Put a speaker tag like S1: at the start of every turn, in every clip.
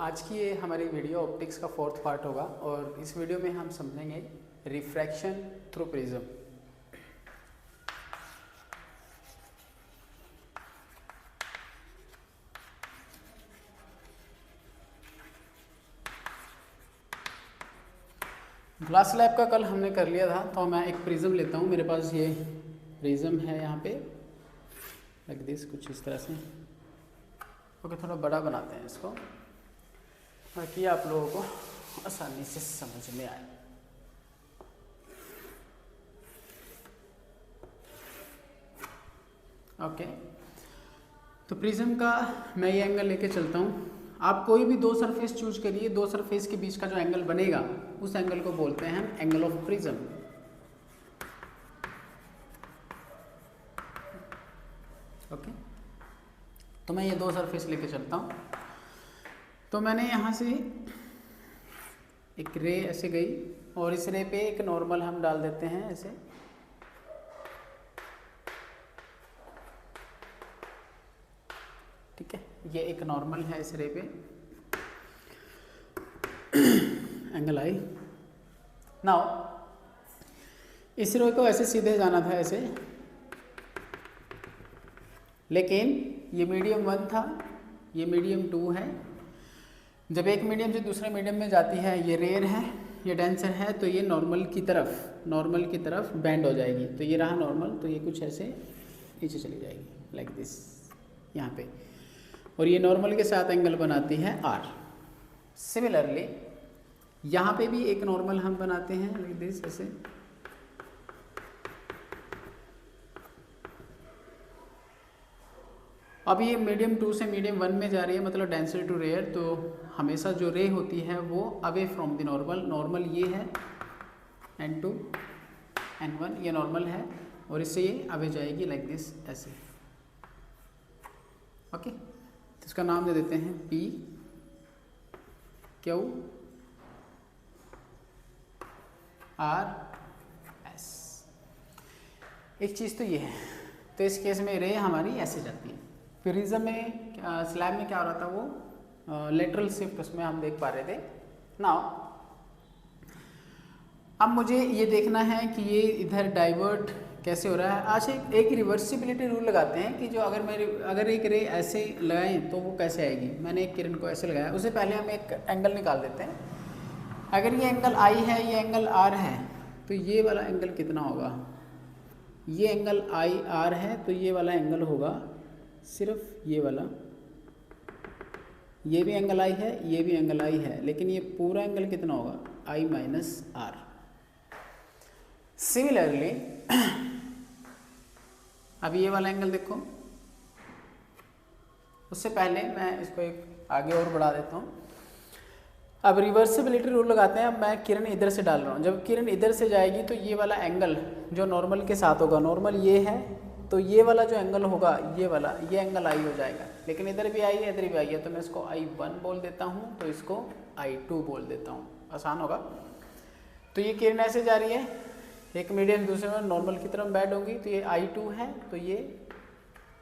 S1: आज की ये हमारी वीडियो ऑप्टिक्स का फोर्थ पार्ट होगा और इस वीडियो में हम समझेंगे refraction through prism. Glass slab का कल हमने कर लिया था, तो मैं एक प्रिज्म लेता हूँ। मेरे पास ये प्रिज्म है यहाँ पे लाइक दिस, कुछ इस तरह से। ओके, थोड़ा बड़ा बनाते हैं इसको ताकि आप लोगों को आसानी से समझ में आए। ओके, तो प्रिज्म का मैं ये एंगल लेके चलता हूँ। आप कोई भी दो सरफेस चूज करिए, दो सरफेस के बीच का जो एंगल बनेगा उस एंगल को बोलते हैं हम एंगल ऑफ प्रिज्म। ओके, तो मैं ये दो सरफेस लेके चलता हूँ। तो मैंने यहाँ से एक रे ऐसे गई और इस रे पे एक नॉर्मल हम डाल देते हैं ऐसे। ठीक है, ये एक नॉर्मल है इस रे पे, एंगल आई। नाउ इस रे को ऐसे सीधे जाना था ऐसे, लेकिन ये मीडियम 1 था, ये मीडियम 2 है। जब एक मीडियम से दूसरे मीडियम में जाती है, ये रेयर है, ये डेंसर है, तो ये नॉर्मल की तरफ बेंड हो जाएगी। तो ये रहा नॉर्मल, तो ये कुछ ऐसे नीचे चली जाएगी लाइक दिस यहाँ पे, और ये नॉर्मल के साथ एंगल बनाती है R। सिमिलरली यहाँ पे भी एक नॉर्मल हम बनाते हैं लाइक दिस ऐसे। अब ये मीडियम 2 से मीडियम 1 में जा रही है, मतलब डेंसर टू रेयर। तो हमेशा जो रे होती है वो अवे फ्रॉम द नॉर्मल ये है N2 N1, ये नॉर्मल है, और इससे ये अवे जाएगी लाइक दिस ऐसे। ओके, तो इसका नाम दे देते हैं P Q R S। एक चीज़ तो ये है, तो इस केस में रे हमारी ऐसे जाती है। प्रिज्म में स्लैब में क्या हो रहा था, वो लेटरल शिफ्ट उसमें हम देख पा रहे थे। नाउ अब मुझे ये देखना है कि ये इधर डाइवर्ट कैसे हो रहा है। आज एक रिवर्सिबिलिटी रूल लगाते हैं कि जो अगर एक रे ऐसे लगाएं तो वो कैसे आएगी। मैंने एक किरण को ऐसे लगाया, उससे पहले हम एक एंगल निकाल देते हैं। अगर ये एंगल I है, ये एंगल R है, तो ये वाला एंगल कितना होगा। ये एंगल IR है, तो ये वाला एंगल होगा सिर्फ ये वाला। ये भी एंगल I है, ये भी एंगल I है, लेकिन ये पूरा एंगल कितना होगा, I माइनस R। सिमिलरली अब ये वाला एंगल देखो, उससे पहले मैं इसको एक आगे और बढ़ा देता हूँ। अब रिवर्सिबिलिटी रूल लगाते हैं। अब मैं किरण इधर से डाल रहा हूँ, जब किरण इधर से जाएगी तो ये वाला एंगल जो नॉर्मल के साथ होगा, नॉर्मल ये है, तो ये वाला जो एंगल होगा ये एंगल I हो जाएगा। लेकिन इधर भी I है, इधर भी I है, तो मैं इसको I1 बोल देता हूँ, तो इसको I2 बोल देता हूँ, आसान होगा। तो ये किरण ऐसे जा रही है, एक मीडियम दूसरे में नॉर्मल की तरफ बेंड होगी, तो ये I2 है, तो ये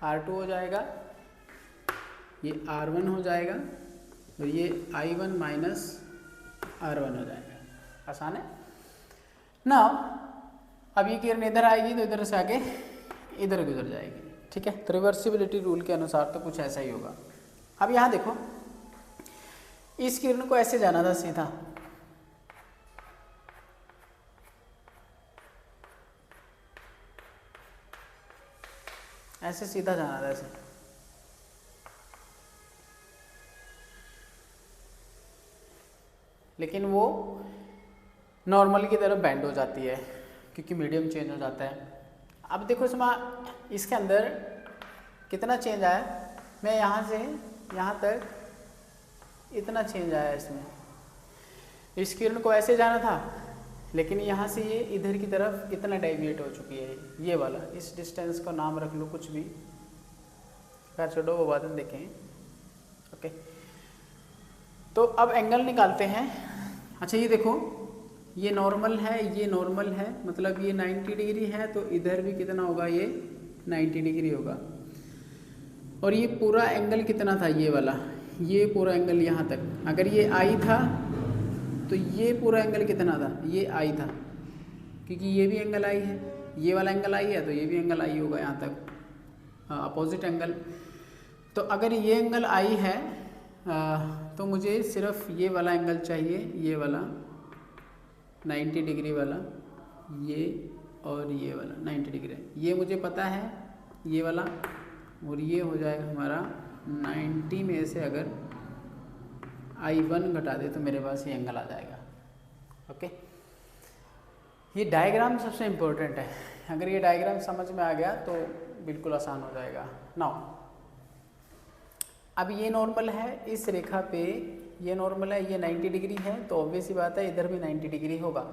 S1: R2 हो जाएगा, ये R1 हो जाएगा, और ये I1 माइनस R1 हो जाएगा। आसान है ना। अब ये किरण इधर आएगी तो इधर से आके इधर गुजर जाएगी। ठीक है, तो रिवर्सिबिलिटी रूल के अनुसार तो कुछ ऐसा ही होगा। अब यहाँ देखो, इस किरण को ऐसे जाना था सीधा, ऐसे सीधा जाना था ऐसे, लेकिन वो नॉर्मल की तरफ बेंड हो जाती है क्योंकि मीडियम चेंज हो जाता है। अब देखो इसमें इसके अंदर कितना चेंज आया, मैं यहाँ से यहाँ तक इतना चेंज आया इसमें। इस किरण को ऐसे जाना था, लेकिन यहाँ से ये इधर की तरफ इतना डेविएट हो चुकी है। ये वाला, इस डिस्टेंस का नाम रख लो कुछ भी, खैर छोड़ो, वो बाद में देखें। ओके, तो अब एंगल निकालते हैं। अच्छा ये देखो, ये नॉर्मल है, ये नॉर्मल है, मतलब ये 90 डिग्री है, तो इधर भी कितना होगा, ये 90 डिग्री होगा। और ये पूरा एंगल कितना था, ये वाला, ये पूरा एंगल यहाँ तक, अगर ये आई था तो ये पूरा एंगल कितना था, ये आई था, क्योंकि ये भी एंगल आई है, ये वाला एंगल आई है तो ये भी एंगल आई होगा यहाँ तक, अपोजिट एंगल। तो अगर ये एंगल आई है तो मुझे सिर्फ ये वाला एंगल चाहिए, ये वाला 90 डिग्री वाला, ये और ये वाला 90 डिग्री, ये मुझे पता है ये वाला, और ये हो जाएगा हमारा 90 में से अगर I1 घटा दे तो मेरे पास ये एंगल आ जाएगा। ओके, ये डायग्राम सबसे इम्पोर्टेंट है, अगर ये डायग्राम समझ में आ गया तो बिल्कुल आसान हो जाएगा। नाउ अब ये नॉर्मल है, इस रेखा पे ये नॉर्मल है, ये 90 डिग्री है, तो ऑब्वियस ही बात है इधर भी 90 डिग्री होगा।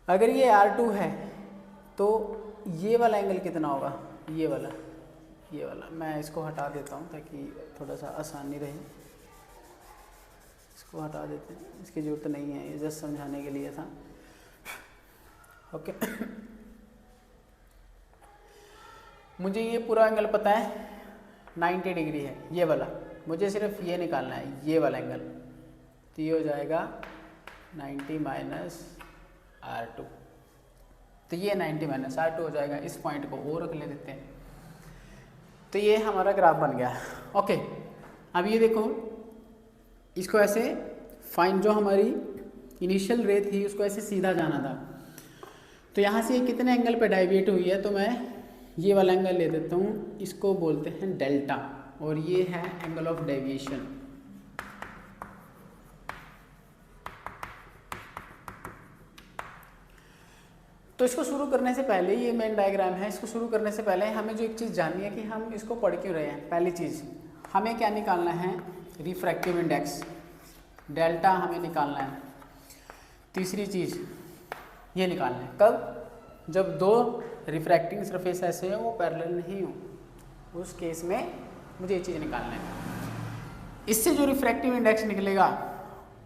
S1: अगर ये R2 है तो ये वाला एंगल कितना होगा, ये वाला, ये वाला। मैं इसको हटा देता हूँ ताकि थोड़ा सा आसानी रहे, इसको हटा देते हैं, इसकी ज़रूरत नहीं है, ये जस्ट समझाने के लिए था। ओके मुझे ये पूरा एंगल पता है 90 डिग्री है, ये वाला, मुझे सिर्फ ये निकालना है, ये वाला एंगल, तो ये हो जाएगा 90 माइनस R2, तो ये 90 माइनस R2 हो जाएगा। इस पॉइंट को और रख ले देते हैं, तो ये हमारा ग्राफ बन गया। ओके, अब ये देखो, इसको ऐसे फाइन, जो हमारी इनिशियल रे थी उसको ऐसे सीधा जाना था, तो यहाँ से ये कितने एंगल पे डाइविएट हुई है, तो मैं ये वाला एंगल ले देता हूँ, इसको बोलते हैं डेल्टा, और ये है एंगल ऑफ डेविएशन। तो इसको शुरू करने से पहले, ये मेन डायग्राम है, इसको शुरू करने से पहले हमें जो एक चीज़ जाननी है कि हम इसको पढ़ क्यों रहे हैं। पहली चीज़ हमें क्या निकालना है, रिफ्रैक्टिव इंडेक्स, डेल्टा हमें निकालना है। तीसरी चीज़ ये निकालना है, कब, जब दो रिफ्रैक्टिंग सरफेस ऐसे हो वो पैरेलल नहीं हो, उस केस में मुझे ये चीज़ निकालना है। इससे जो रिफ्रैक्टिव इंडेक्स निकलेगा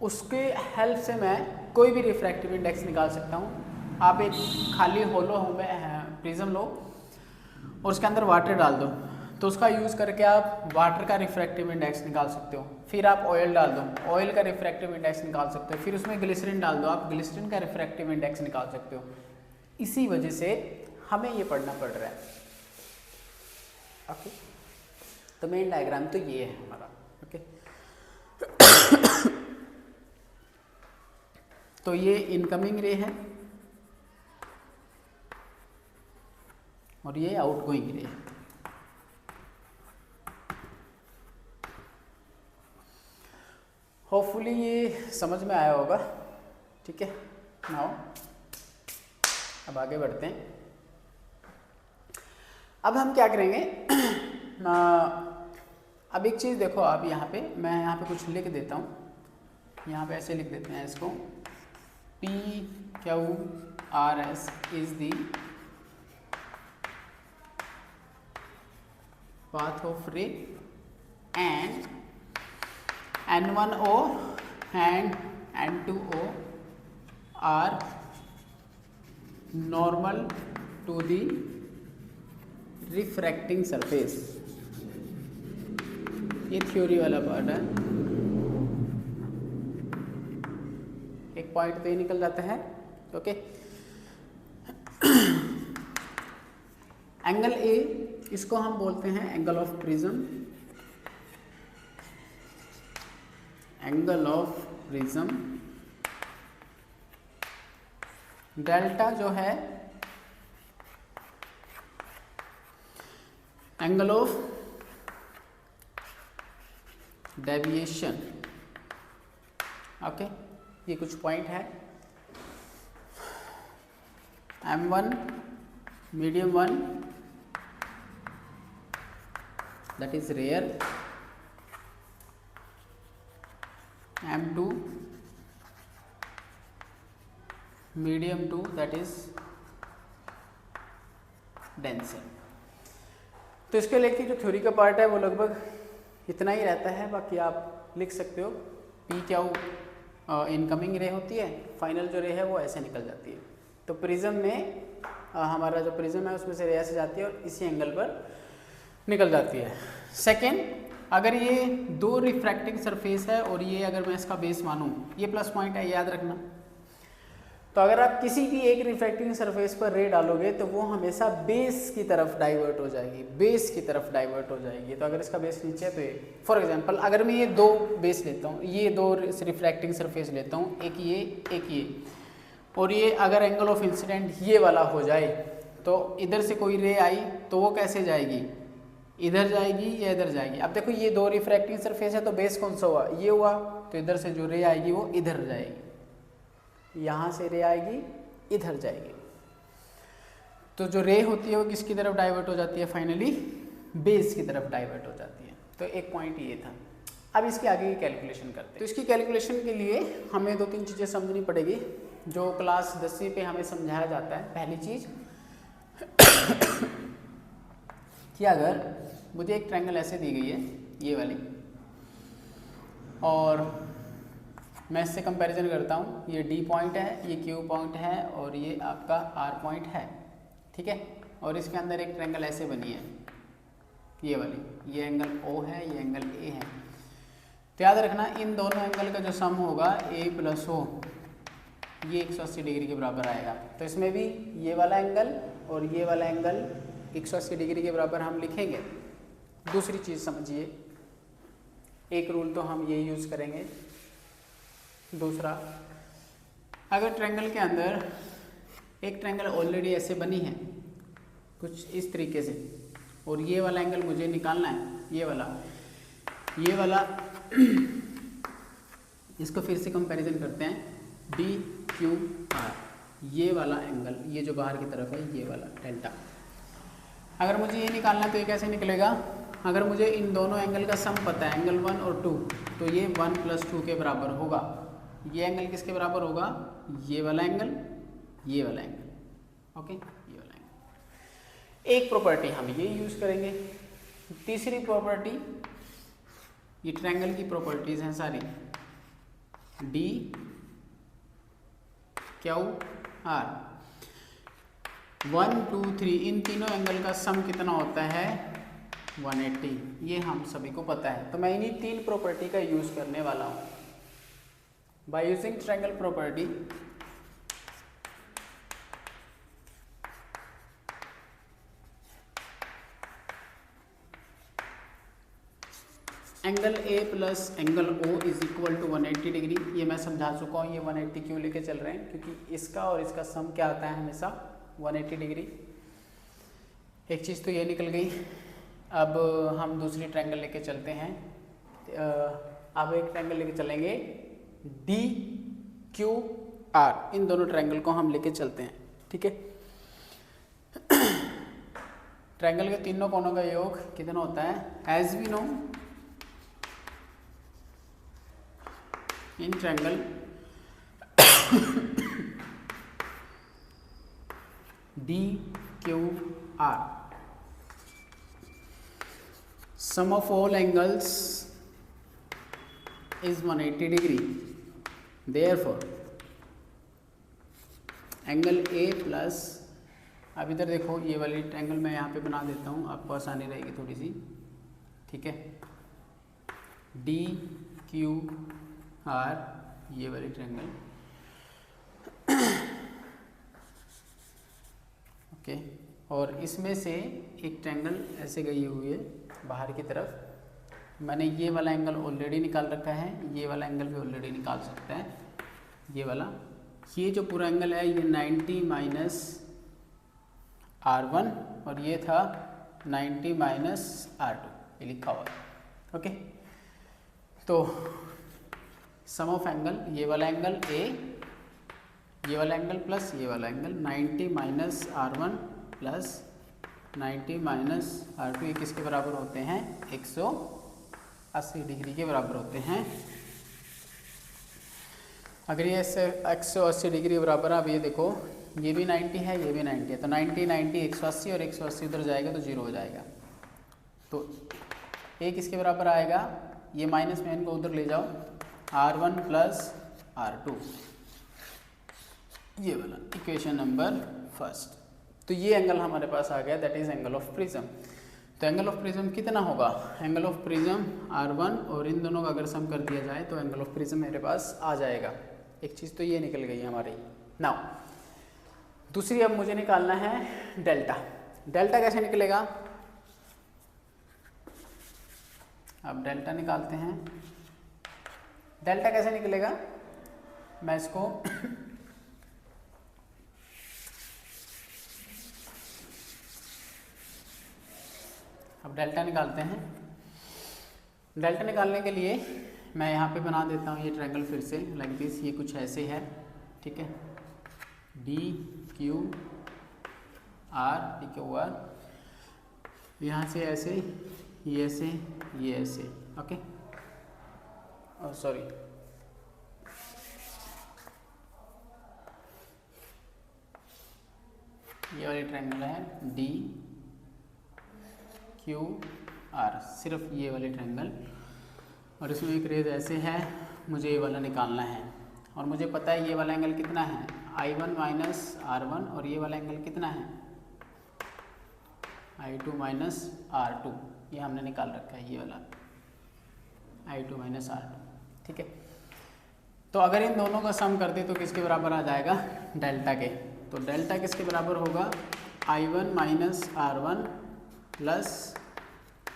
S1: उसके हेल्प से मैं कोई भी रिफ्रैक्टिव इंडेक्स निकाल सकता हूँ। आप एक खाली होलो प्रिज्म लो और उसके अंदर वाटर डाल दो, तो उसका यूज़ करके आप वाटर का रिफ्रैक्टिव इंडेक्स निकाल सकते हो। फिर आप ऑयल डाल दो, ऑयल का रिफ्रैक्टिव इंडेक्स निकाल सकते हो। फिर उसमें ग्लिसरीन डाल दो, आप ग्लिसरीन का रिफ्रैक्टिव इंडेक्स निकाल सकते हो। इसी वजह से हमें ये पढ़ना पड़ रहा है। ओके, तो मेन डायग्राम तो ये है हमारा। ओके तो ये इनकमिंग रे है और ये आउटगोइंग रे है। होपफुली ये समझ में आया होगा। ठीक है, नाउ अब आगे बढ़ते हैं। अब हम क्या करेंगे, अब एक चीज़ देखो, आप यहाँ पे, मैं यहाँ पे कुछ लिख देता हूँ, यहाँ पे ऐसे लिख देते हैं इसको, PQRS is the path of ray and N1O and N2O are normal to the refracting surface। ये थ्योरी वाला पार्ट है। एक पॉइंट तो ये निकल जाता है। ओके, एंगल ए, इसको हम बोलते हैं angle of prism, angle of prism. Delta जो है एंगल ऑफ डेविएशन। ओके, ये कुछ पॉइंट है, M1 medium 1 that is rare, M2 medium 2 that is denser। तो इसके लेके जो थ्योरी का पार्ट है वो लगभग इतना ही रहता है। बाकी आप लिख सकते हो P क्या इनकमिंग रे होती है, फाइनल जो रे है वो ऐसे निकल जाती है। तो प्रिज्म में हमारा जो प्रिज्म है उसमें से रे ऐसे जाती है और इसी एंगल पर निकल जाती है। सेकेंड, अगर ये दो रिफ्रैक्टिंग सरफेस है और ये अगर मैं इसका बेस मानूं, ये प्लस पॉइंट है, याद रखना। तो अगर आप किसी भी एक रिफ्रैक्टिंग सरफेस पर रे डालोगे तो वो हमेशा बेस की तरफ डाइवर्ट हो जाएगी, बेस की तरफ डाइवर्ट हो जाएगी। तो अगर इसका बेस नीचे है तो ये, फॉर एग्जांपल अगर मैं ये दो बेस लेता हूँ, ये दो रिफ्रैक्टिंग सरफेस लेता हूँ, एक ये, और ये अगर एंगल ऑफ इंसिडेंट ये वाला हो जाए तो इधर से कोई रे आई तो वो कैसे जाएगी, इधर जाएगी या इधर जाएगी। अब देखो ये दो रिफ्रैक्टिंग सरफेस है तो बेस कौन सा हुआ, ये हुआ, तो इधर से जो रे आएगी वो इधर जाएगी, यहाँ से रे आएगी इधर जाएगी। तो जो रे होती है वो किसकी तरफ डाइवर्ट हो जाती है, फाइनली बेस की तरफ डाइवर्ट हो जाती है। तो एक पॉइंट ये था। अब इसके आगे की कैलकुलेशन करते हैं। तो इसकी कैलकुलेशन के लिए हमें दो तीन चीज़ें समझनी पड़ेगी जो क्लास 10वीं पे हमें समझाया जाता है। पहली चीज़ कि अगर मुझे एक ट्रायंगल ऐसे दी गई है, ये वाली, और मैं इससे कंपैरिजन करता हूँ, ये D पॉइंट है, ये Q पॉइंट है और ये आपका R पॉइंट है, ठीक है। और इसके अंदर एक ट्रायंगल ऐसे बनी है, ये वाली, ये एंगल O है, ये एंगल A है। तो याद रखना इन दोनों एंगल का जो सम होगा A + O, ये 180 डिग्री के बराबर आएगा। तो इसमें भी ये वाला एंगल और ये वाला एंगल 180 डिग्री के बराबर हम लिखेंगे। दूसरी चीज़ समझिए, एक रूल तो हम ये यूज़ करेंगे। दूसरा, अगर ट्रायंगल के अंदर एक ट्रायंगल ऑलरेडी ऐसे बनी है कुछ इस तरीके से, और ये वाला एंगल मुझे निकालना है, ये वाला इसको फिर से कंपैरिजन करते हैं, DQR, ये वाला एंगल, ये जो बाहर की तरफ है, ये वाला डेल्टा। अगर मुझे ये निकालना है तो ये कैसे निकलेगा, अगर मुझे इन दोनों एंगल का सम पता है, एंगल 1 और 2, तो ये 1 + 2 के बराबर होगा। ये एंगल किसके बराबर होगा, ये वाला एंगल, ये वाला एंगल, ओके, ये वाला एंगल। एक प्रॉपर्टी हम ये यूज़ करेंगे। तीसरी प्रॉपर्टी, ये ट्रायंगल की प्रॉपर्टीज़ हैं सारी, DQR, 1 2 3, इन तीनों एंगल का सम कितना होता है, 180। ये हम सभी को पता है। तो मैं इन्हीं तीन प्रॉपर्टी का यूज़ करने वाला हूँ। By using triangle property, angle A + angle O = 180 degree. ये मैं समझा चुका हूँ। ये 180 क्यों लेके चल रहे हैं, क्योंकि इसका और इसका सम क्या आता है हमेशा 180 डिग्री। एक चीज़ तो ये निकल गई। अब हम दूसरी ट्रायंगल लेके चलते हैं। अब एक ट्रायंगल लेके चलेंगे DQR, इन दोनों ट्रायंगल को हम लेके चलते हैं, ठीक है। ट्रायंगल के तीनों कोनों का योग कितना होता है, as we know in triangle DQR, sum of all angles is 180 degree. Therefore angle A +, अब इधर देखो ये वाली ट्रायंगल मैं यहाँ पे बना देता हूँ, आपको आसानी रहेगी थोड़ी सी, ठीक है। DQR, ये वाली ट्रायंगल, ओके। और इसमें से एक ट्रायंगल ऐसे गई हुई है बाहर की तरफ। मैंने ये वाला एंगल ऑलरेडी निकाल रखा है, ये वाला एंगल भी ऑलरेडी निकाल सकते हैं, ये वाला। ये जो पूरा एंगल है ये 90 - R1 और ये था 90 - R2, ये लिखा हुआ है, ओके। तो सम ऑफ एंगल, ये वाला एंगल A, ये वाला एंगल प्लस ये वाला एंगल, 90 - R1 + 90 - R2, ये किसके बराबर होते हैं, 180 डिग्री के बराबर होते हैं। अगर ये 180 डिग्री के बराबर है, अब ये देखो ये भी 90 है, ये भी 90 है, तो 90 90 180 और 180 उधर जाएगा तो 0 हो जाएगा। तो A किसके बराबर आएगा, ये माइनस में इनको उधर ले जाओ, R1 + R2, ये वाला इक्वेशन नंबर फर्स्ट। तो ये एंगल हमारे पास आ गया, that is angle of prism. तो एंगल ऑफ प्रिज्म कितना होगा, एंगल ऑफ प्रिज्म R1 और इन दोनों का अगर सम कर दिया जाए तो एंगल ऑफ प्रिज्म मेरे पास आ जाएगा। एक चीज़ तो ये निकल गई हमारी। नाउ दूसरी अब मुझे निकालना है डेल्टा। डेल्टा कैसे निकलेगा, अब डेल्टा निकालते हैं। डेल्टा कैसे निकलेगा, मैं इसको अब डेल्टा निकालते हैं। डेल्टा निकालने के लिए मैं यहाँ पे बना देता हूँ ये ट्रायंगल फिर से लाइक दिस, ये कुछ ऐसे है, ठीक है, D Q R D Q R, यहाँ से ऐसे, ये ऐसे, ये ऐसे, ओके, सॉरी ये वाली ट्रायंगल है डी क्यू आर, सिर्फ ये वाली ट्रायंगल, और इसमें एक रेज ऐसे है, मुझे ये वाला निकालना है और मुझे पता है ये वाला एंगल कितना है I1 माइनस R1 और ये वाला एंगल कितना है I2 माइनस R2, ये हमने निकाल रखा है ये वाला I2 माइनस R2, ठीक है। तो अगर इन दोनों का सम करते तो किसके बराबर आ जाएगा, डेल्टा के। तो डेल्टा किसके बराबर होगा, I1 minus R1 plus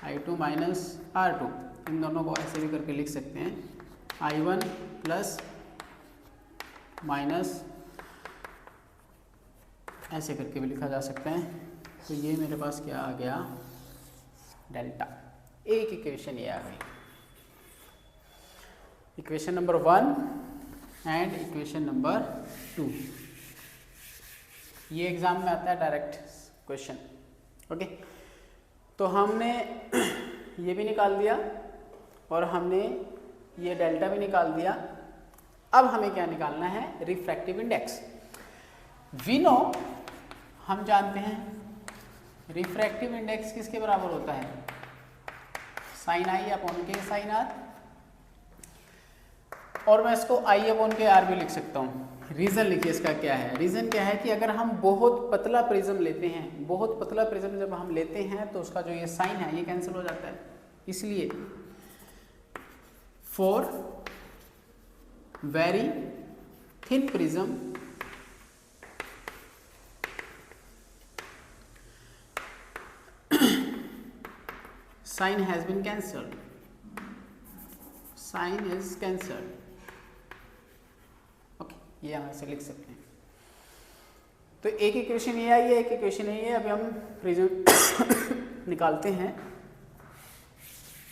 S1: I2 minus R2। इन दोनों को ऐसे भी करके लिख सकते हैं, I1 प्लस माइनस ऐसे करके भी लिखा जा सकता है। तो ये मेरे पास क्या आ गया, डेल्टा। एक इक्वेशन ये आ गई, equation number 1 and equation number 2। ये एग्जाम में आता है डायरेक्ट क्वेश्चन, ओके। तो हमने ये भी निकाल दिया और हमने ये डेल्टा भी निकाल दिया। अब हमें क्या निकालना है, रिफ्रैक्टिव इंडेक्स। वी नो, हम जानते हैं रिफ्रैक्टिव इंडेक्स किसके बराबर होता है, साइन आई अपॉन के साइन आर, और मैं इसको आई अपॉन के आर भी लिख सकता हूँ। रीज़न लिखिए इसका क्या है, रीज़न क्या है कि अगर हम बहुत पतला प्रिज्म लेते हैं, बहुत पतला प्रिज्म जब हम लेते हैं तो उसका जो ये साइन है ये कैंसिल हो जाता है, इसलिए for very thin prism sine has been cancelled, sine is cancelled, okay, ये हम ऐसे लिख सकते हैं। तो एक इक्वेशन ये आई है, एक इक्वेशन ये है। अभी हम प्रिज्म निकालते हैं,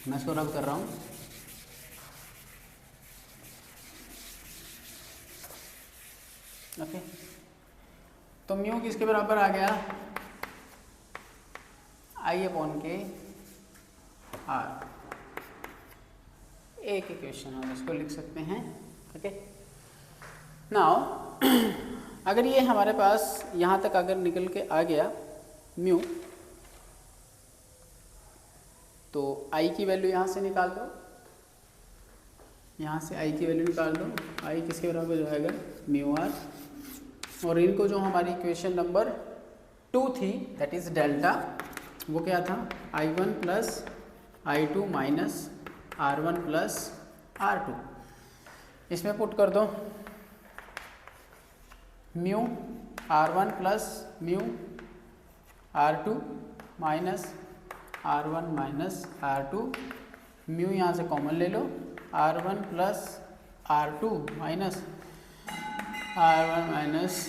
S1: मैं इसको रब कर रहा हूँ। ओके, तो म्यू किसके बराबर आ गया, आई अपॉन के आर। एक इक्वेशन हम इसको लिख सकते हैं, ओके। नाउ अगर ये हमारे पास यहाँ तक अगर निकल के आ गया म्यू, तो आई की वैल्यू यहाँ से निकाल दो, यहाँ से आई की वैल्यू निकाल दो। आई किसके बराबर जो आएगा, म्यू आर, और इनको जो हमारी इक्वेशन नंबर 2 थी दैट इज डेल्टा, वो क्या था, I1 plus I2 minus R1 plus R2, इसमें पुट कर दो mu R1 plus mu R2 minus R1 minus R2, mu यहाँ से कॉमन ले लो, R1 plus R2 minus R1 minus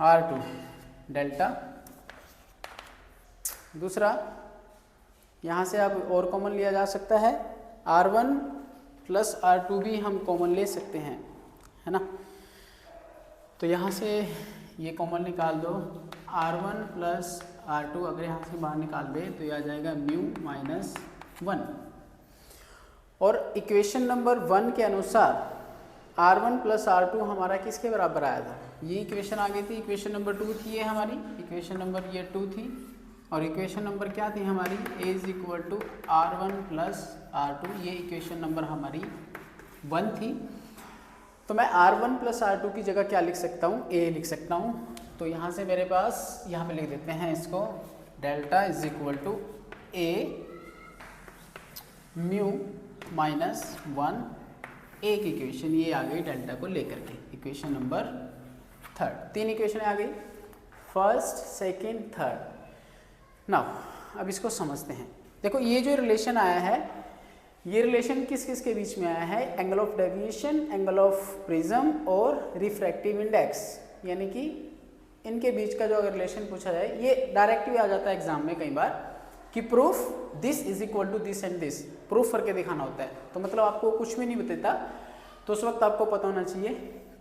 S1: R2, delta. दूसरा यहाँ से अब और कॉमन लिया जा सकता है, R1 प्लस R2 भी हम कॉमन ले सकते हैं, है ना। तो यहाँ से ये कॉमन निकाल दो, R1 प्लस R2 अगर यहाँ से बाहर निकाल दे तो ये आ जाएगा म्यू माइनस 1। और इक्वेशन नंबर 1 के अनुसार R1 प्लस R2 हमारा किसके बराबर आया था, ये इक्वेशन आ गई थी, इक्वेशन नंबर 2 थी ये हमारी, इक्वेशन नंबर ये 2 थी, और इक्वेशन नंबर क्या थी हमारी, A is equal to R1 plus R2, ये इक्वेशन नंबर हमारी 1 थी। तो मैं R1 प्लस R2 की जगह क्या लिख सकता हूँ, A लिख सकता हूँ। तो यहाँ से मेरे पास यहाँ पे लिख देते हैं इसको, delta is equal to A mu minus 1 एक इक्वेशन ये आ गई डेल्टा को लेकर के, इक्वेशन नंबर 3। 3 इक्वेशन आ गई, फर्स्ट, सेकंड, थर्ड। नाउ अब इसको समझते हैं। देखो ये जो रिलेशन आया है, ये रिलेशन किस किस के बीच में आया है? Angle of deviation, angle of prism और रिफ्रैक्टिव इंडेक्स, यानी कि इनके बीच का जो अगर रिलेशन पूछा जाए, ये डायरेक्ट भी आ जाता है एग्जाम में कई बार कि proof this is equal to this and this, proof करके दिखाना होता है। तो मतलब आपको कुछ भी नहीं बताता, तो उस वक्त आपको पता होना चाहिए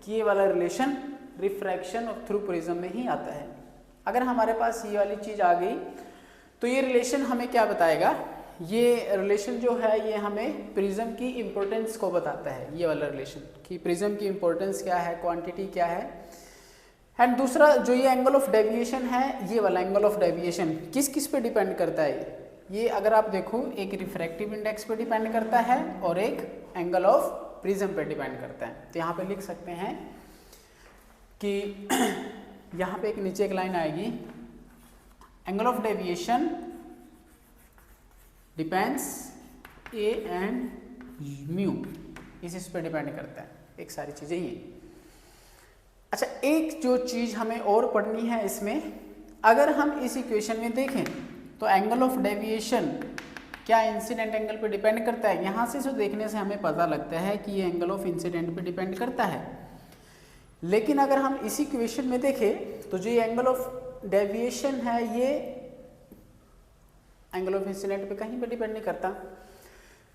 S1: कि ये वाला रिलेशन रिफ्रैक्शन और थ्रू प्रिज्म में ही आता है। अगर हमारे पास ये वाली चीज़ आ गई तो ये रिलेशन हमें क्या बताएगा? ये रिलेशन जो है ये हमें प्रिज्म की इम्पोर्टेंस को बताता है, ये वाला रिलेशन कि प्रिज्म की इम्पोर्टेंस क्या है, क्वांटिटी क्या है। एंड दूसरा जो ये एंगल ऑफ डेविएशन है, ये वाला एंगल ऑफ डेविएशन किस किस पे डिपेंड करता है? ये अगर आप देखो, एक रिफ्रैक्टिव इंडेक्स पे डिपेंड करता है और एक एंगल ऑफ प्रिज्म पे डिपेंड करता है। तो यहाँ पे लिख सकते हैं कि यहाँ पे एक नीचे एक लाइन आएगी, angle of deviation depends A and mu, इस पे डिपेंड करता है। एक सारी चीज़ें ये। अच्छा, एक जो चीज़ हमें और पढ़नी है इसमें, अगर हम इस इक्वेशन में देखें तो एंगल ऑफ डेविएशन क्या इंसिडेंट एंगल पे डिपेंड करता है? यहाँ से जो देखने से हमें पता लगता है कि ये एंगल ऑफ इंसिडेंट पे डिपेंड करता है। लेकिन अगर हम इसी इक्वेशन में देखें तो जो ये एंगल ऑफ डेविएशन है, ये एंगल ऑफ इंसिडेंट पे कहीं पे डिपेंड नहीं करता।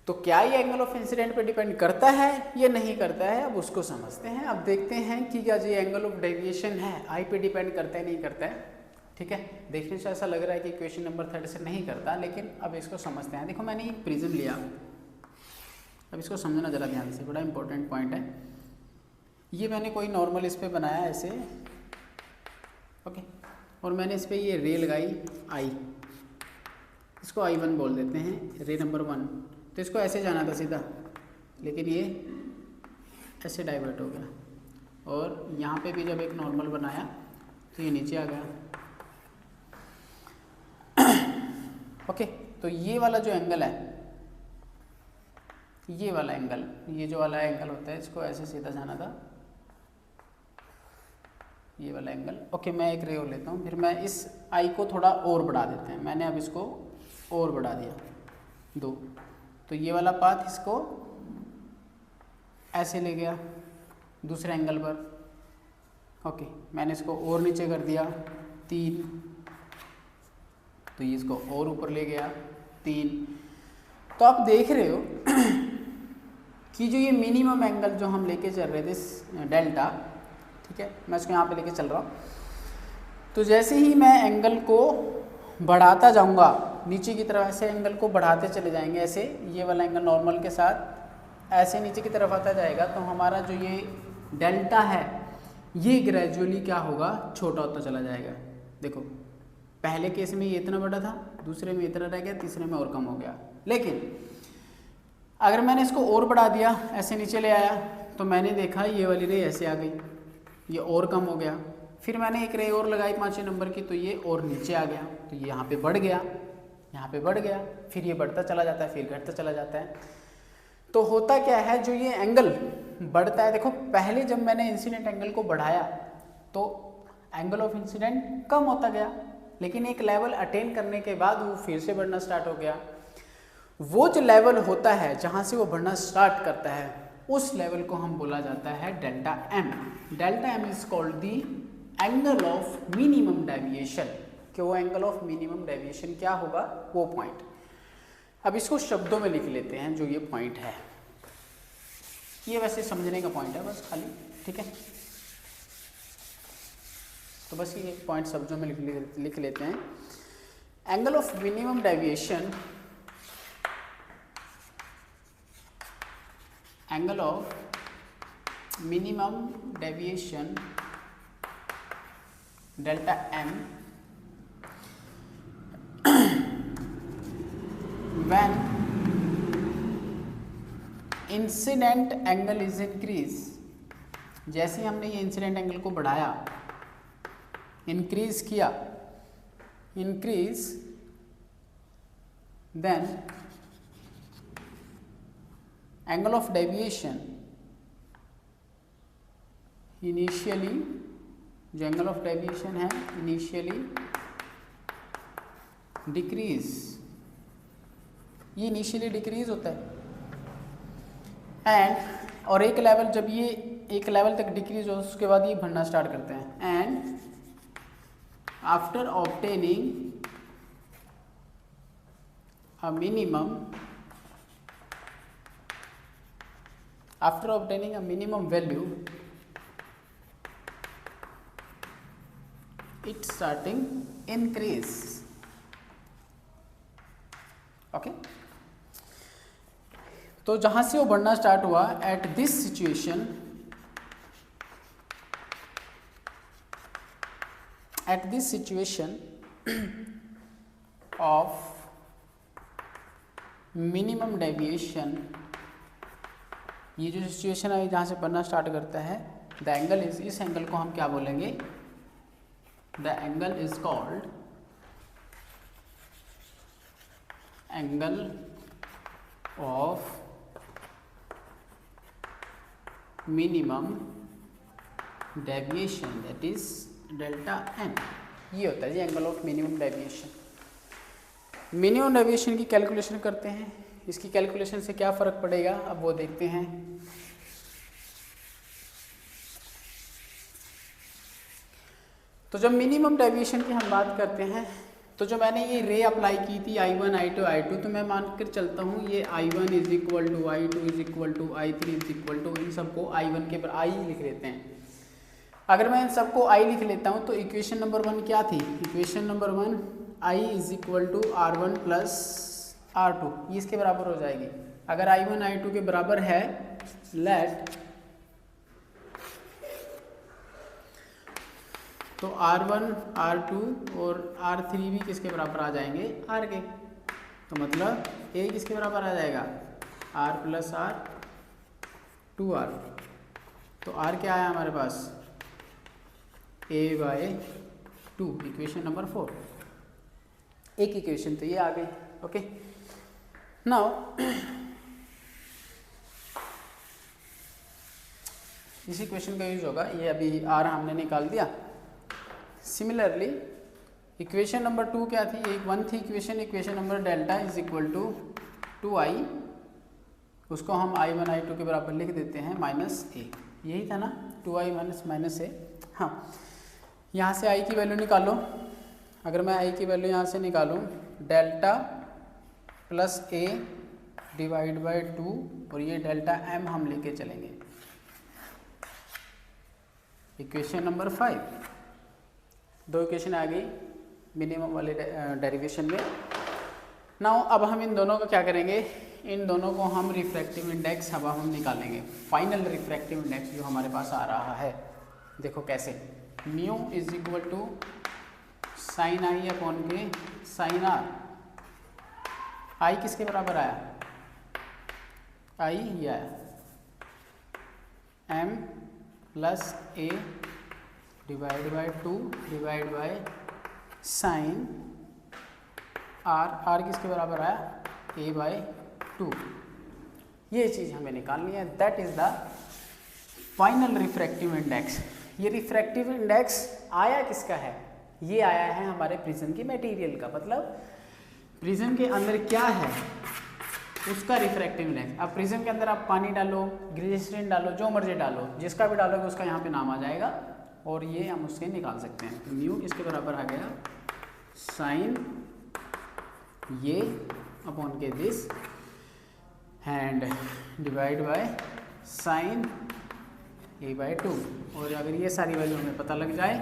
S1: तो क्या ये एंगल ऑफ इंसिडेंट पे डिपेंड करता है या नहीं करता है? अब उसको समझते हैं। अब देखते हैं कि क्या जो ये एंगल ऑफ डेविएशन है आई पे डिपेंड करता है नहीं करता है। ठीक है, देखने से ऐसा लग रहा है कि क्वेश्चन नंबर 3 से नहीं करता, लेकिन अब इसको समझते हैं। देखो मैंने एक प्रिज्म लिया, अब इसको समझना ज़रा ध्यान से, बड़ा इंपॉर्टेंट पॉइंट है ये। मैंने कोई नॉर्मल इस पर बनाया ऐसे, ओके, और मैंने इस पर ये रे लगाई आई, इसको I1 बोल देते हैं, रे नंबर 1। तो इसको ऐसे जाना था सीधा, लेकिन ये ऐसे डाइवर्ट हो गया। और यहाँ पे भी जब एक नॉर्मल बनाया तो ये नीचे आ गया। ओके, तो ये वाला जो एंगल है, ये वाला एंगल, ये जो वाला एंगल होता है, इसको ऐसे सीधा जाना था, ये वाला एंगल। ओके, मैं एक रे और लेता हूँ, फिर मैं इस आई को थोड़ा और बढ़ा देते हैं। मैंने अब इसको और बढ़ा दिया 2, तो ये वाला पाथ इसको ऐसे ले गया दूसरे एंगल पर। ओके, मैंने इसको और नीचे कर दिया 3, तो ये इसको और ऊपर ले गया 3। तो आप देख रहे हो कि जो ये मिनिमम एंगल जो हम लेके चल रहे थे डेल्टा, ठीक है, मैं इसको यहाँ पे लेके चल रहा हूँ। तो जैसे ही मैं एंगल को बढ़ाता जाऊँगा नीचे की तरफ, ऐसे एंगल को बढ़ाते चले जाएंगे, ऐसे ये वाला एंगल नॉर्मल के साथ ऐसे नीचे की तरफ आता जाएगा, तो हमारा जो ये डेल्टा है ये ग्रेजुअली क्या होगा, छोटा होता चला जाएगा। देखो पहले केस में ये इतना बड़ा था, दूसरे में इतना रह गया, तीसरे में और कम हो गया। लेकिन अगर मैंने इसको और बढ़ा दिया, ऐसे नीचे ले आया, तो मैंने देखा ये वाली रे ऐसे आ गई, ये और कम हो गया। फिर मैंने एक रे और लगाई 5वें नंबर की, तो ये और नीचे आ गया, तो ये यहाँ पे बढ़ गया, यहाँ पे बढ़ गया, फिर ये बढ़ता चला जाता है, फिर घटता चला जाता है। तो होता क्या है, जो ये एंगल बढ़ता है, देखो पहले जब मैंने इंसिडेंट एंगल को बढ़ाया तो एंगल ऑफ इंसिडेंट कम होता गया, लेकिन एक लेवल अटेन करने के बाद वो फिर से बढ़ना स्टार्ट हो गया। वो जो लेवल होता है जहाँ से वो बढ़ना स्टार्ट करता है, उस लेवल को हम बोला जाता है delta M. Delta M is called the angle of minimum deviation, कि वो एंगल ऑफ मिनिमम डेविएशन क्या होगा, वो पॉइंट। अब इसको शब्दों में लिख लेते हैं जो ये पॉइंट है। ये वैसे समझने का पॉइंट है बस खाली, ठीक है। तो बस ये पॉइंट शब्दों में लिख लेते हैं। Angle of minimum deviation, angle of minimum deviation delta M when incident angle is increase, जैसे ही हमने ये इंसिडेंट एंगल को बढ़ाया, इंक्रीज किया, increase then angle of deviation initially, जो एंगल ऑफ डेविएशन है इनिशियली डिक्रीज, ये इनिशियली डिक्रीज होता है एंड, और एक लेवल, जब ये एक लेवल तक डिक्रीज हो उसके बाद ये बढ़ना स्टार्ट करते हैं। And after obtaining a minimum value it starting increase, okay. तो जहां से वो बढ़ना स्टार्ट हुआ, at this situation of minimum deviation, ये जो सिचुएशन है जहां से बढ़ना स्टार्ट करता है, द एंगल इज, इस एंगल को हम क्या बोलेंगे, the angle is called angle of minimum deviation, that is delta n। ये होता है जी angle of minimum deviation. Minimum deviation की कैलकुलेशन करते हैं, इसकी कैलकुलेशन से क्या फ़र्क पड़ेगा अब वो देखते हैं। तो जब मिनिमम डेविएशन की हम बात करते हैं, तो जो मैंने ये रे अप्लाई की थी I1 I2 I2, तो मैं मान कर चलता हूँ ये I1 is equal to I2 is equal to I3 is equal to, इन सबको I1 के I लिख लेते हैं। अगर मैं इन सबको I लिख लेता हूँ तो इक्वेशन नंबर 1 क्या थी, equation number 1 I is equal to R1 plus R2, ये इसके बराबर हो जाएगी। अगर I1 I2 के बराबर है, लेट तो R1 R2 और R3 भी किसके बराबर आ जाएंगे, R के। तो मतलब A किसके बराबर आ जाएगा, R प्लस R 2R। तो R क्या आया हमारे पास, A/2, इक्वेशन नंबर 4। एक इक्वेशन तो ये आ गई, ओके। नाउ इस इक्वेशन का यूज होगा, ये अभी R हमने निकाल दिया। सिमिलरली इक्वेशन नंबर 2 क्या थी, एक 1 थी equation number delta is equal to 2i, उसको हम I1 I2 के बराबर लिख देते हैं माइनस ए, यही था ना, 2i माइनस ए। हाँ, यहाँ से i की वैल्यू निकालो। अगर मैं i की वैल्यू यहाँ से निकालूँ, delta plus A divide by 2, और ये डेल्टा m हम लेके चलेंगे इक्वेशन नंबर 5। दो इक्वेशन आ गई मिनिमम वाले डेरिवेशन में। नाउ अब हम इन दोनों को क्या करेंगे, इन दोनों को हम रिफ्रैक्टिव इंडेक्स अब हम निकालेंगे, फाइनल रिफ्रैक्टिव इंडेक्स जो हमारे पास आ रहा है। देखो कैसे, mu is equal to sine I upon के साइन आर। आई किसके बराबर आया, आई ये आया M plus A divide by 2 divide by sine R, R किसके बराबर आया, A/2। ये चीज़ हमें निकालनी है, that is the final refractive index. ये रिफ्रैक्टिव इंडेक्स आया किसका है, ये आया है हमारे प्रिज्म की मटेरियल का, मतलब प्रिज्म के अंदर क्या है उसका रिफ्रैक्टिव इंडेक्स। अब प्रिज्म के अंदर आप पानी डालो, ग्लिसरीन डालो, जो मर्जी डालो, जिसका भी डालोगे उसका यहाँ पे नाम आ जाएगा, और ये हम उससे निकाल सकते हैं। तो म्यू इसके बराबर आ गया साइन ये अपॉन के this and divide by sine A/2। और अगर ये सारी वैल्यू हमें पता लग जाए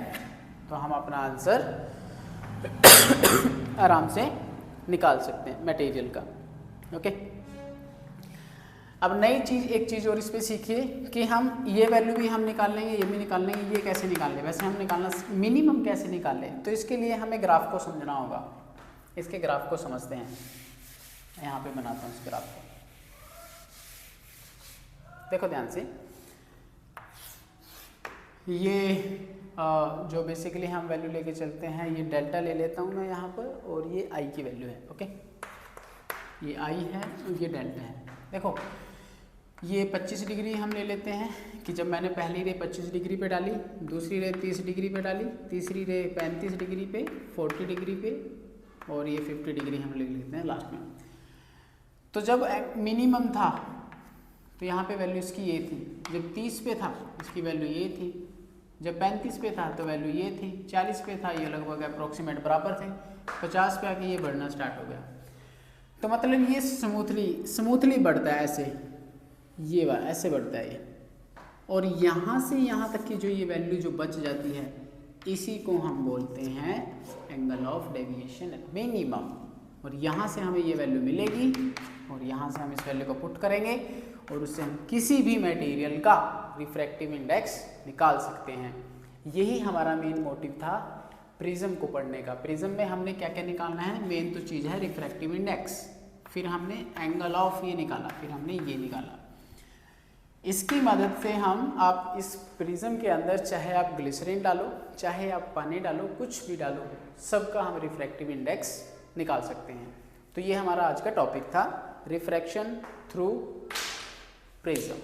S1: तो हम अपना आंसर आराम से निकाल सकते हैं मटेरियल का, ओके। अब नई चीज़, एक चीज़ और इस पर सीखिए कि हम ये वैल्यू भी हम निकाल लेंगे, ये भी निकाल लेंगे। ये कैसे निकाल लें, वैसे हम निकालना मिनिमम कैसे निकालें, तो इसके लिए हमें ग्राफ को समझना होगा। इसके ग्राफ को समझते हैं, यहाँ पे बनाता हूँ इस ग्राफ को, देखो ध्यान से। ये जो बेसिकली हम वैल्यू लेके चलते हैं, ये डेल्टा ले लेता हूँ मैं यहाँ पर, और ये आई की वैल्यू है, ओके। ये आई है और ये डेल्टा है। देखो ये 25 डिग्री हम ले लेते हैं कि जब मैंने पहली रे 25 डिग्री पे डाली, दूसरी रे 30 डिग्री पे डाली, तीसरी रे 35 डिग्री पे, 40 डिग्री पे, और ये 50 डिग्री हम ले लेते हैं लास्ट में। तो जब मिनिमम था तो यहाँ पे वैल्यू इसकी ये थी, जब 30 पे था इसकी वैल्यू ये थी, जब 35 पे था तो वैल्यू ये थी, 40 पे था ये लगभग अप्रोक्सीमेट बराबर थे, 50 पे आके ये बढ़ना स्टार्ट हो गया। तो मतलब ये स्मूथली बढ़ता है ऐसे, ये ऐसे बढ़ता है ये, और यहाँ से यहाँ तक की जो ये वैल्यू जो बच जाती है इसी को हम बोलते हैं एंगल ऑफ डेविएशन मिनिमम। और यहाँ से हमें ये वैल्यू मिलेगी और यहाँ से हम इस वैल्यू को पुट करेंगे और उससे हम किसी भी मटेरियल का रिफ्रैक्टिव इंडेक्स निकाल सकते हैं। यही हमारा मेन मोटिव था प्रिज्म को पढ़ने का। प्रिज्म में हमने क्या क्या निकालना है, मेन तो चीज़ है रिफ्रैक्टिव इंडेक्स, फिर हमने एंगल ऑफ ये निकाला, फिर हमने ये निकाला। इसकी मदद से हम आप इस प्रिज्म के अंदर चाहे आप ग्लिसरीन डालो, चाहे आप पानी डालो, कुछ भी डालो, सबका हम रिफ्रैक्टिव इंडेक्स निकाल सकते हैं। तो ये हमारा आज का टॉपिक था, रिफ्रैक्शन थ्रू प्रिज्म।